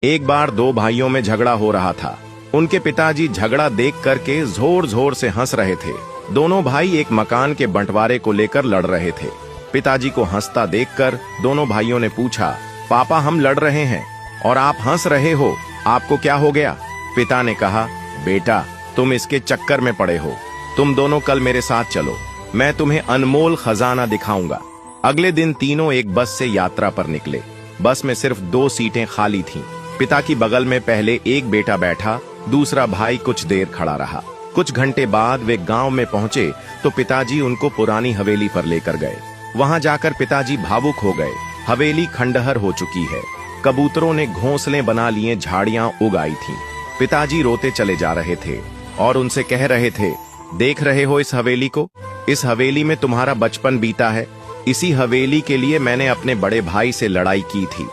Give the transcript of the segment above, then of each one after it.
एक बार दो भाइयों में झगड़ा हो रहा था। उनके पिताजी झगड़ा देख करके जोर जोर से हंस रहे थे। दोनों भाई एक मकान के बंटवारे को लेकर लड़ रहे थे। पिताजी को हंसता देखकर दोनों भाइयों ने पूछा, पापा हम लड़ रहे हैं और आप हंस रहे हो, आपको क्या हो गया? पिता ने कहा, बेटा तुम इसके चक्कर में पड़े हो, तुम दोनों कल मेरे साथ चलो, मैं तुम्हें अनमोल खजाना दिखाऊंगा। अगले दिन तीनों एक बस से यात्रा पर निकले। बस में सिर्फ 2 सीटें खाली थीं। पिता की बगल में पहले एक बेटा बैठा, दूसरा भाई कुछ देर खड़ा रहा। कुछ घंटे बाद वे गांव में पहुंचे तो पिताजी उनको पुरानी हवेली पर लेकर गए। वहां जाकर पिताजी भावुक हो गए। हवेली खंडहर हो चुकी है। कबूतरों ने घोंसले बना लिए, झाड़ियां उग आई थीं। पिताजी रोते चले जा रहे थे और उनसे कह रहे थे, देख रहे हो इस हवेली को? इस हवेली में तुम्हारा बचपन बीता है। इसी हवेली के लिए मैंने अपने बड़े भाई से लड़ाई की थी।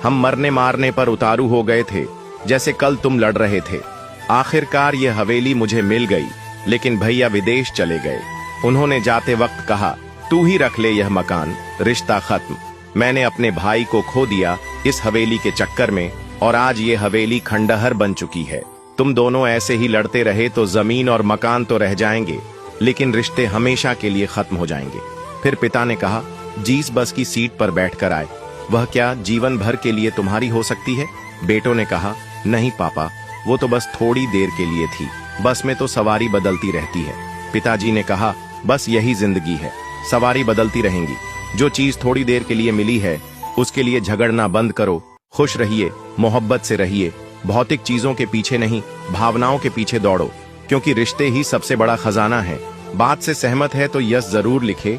हम मरने मारने पर उतारू हो गए थे, जैसे कल तुम लड़ रहे थे। आखिरकार ये हवेली मुझे मिल गई, लेकिन भैया विदेश चले गए। उन्होंने जाते वक्त कहा, तू ही रख ले यह मकान, रिश्ता खत्म। मैंने अपने भाई को खो दिया इस हवेली के चक्कर में, और आज ये हवेली खंडहर बन चुकी है। तुम दोनों ऐसे ही लड़ते रहे तो जमीन और मकान तो रह जाएंगे, लेकिन रिश्ते हमेशा के लिए खत्म हो जाएंगे। फिर पिता ने कहा, जिस बस की सीट पर बैठकर आए, वह क्या जीवन भर के लिए तुम्हारी हो सकती है? बेटों ने कहा, नहीं पापा, वो तो बस थोड़ी देर के लिए थी। बस में तो सवारी बदलती रहती है। पिताजी ने कहा, बस यही जिंदगी है, सवारी बदलती रहेंगी। जो चीज थोड़ी देर के लिए मिली है, उसके लिए झगड़ना बंद करो। खुश रहिए, मोहब्बत से रहिए। भौतिक चीजों के पीछे नहीं, भावनाओं के पीछे दौड़ो, क्योंकि रिश्ते ही सबसे बड़ा खजाना है। बात से सहमत है तो यस जरूर लिखे।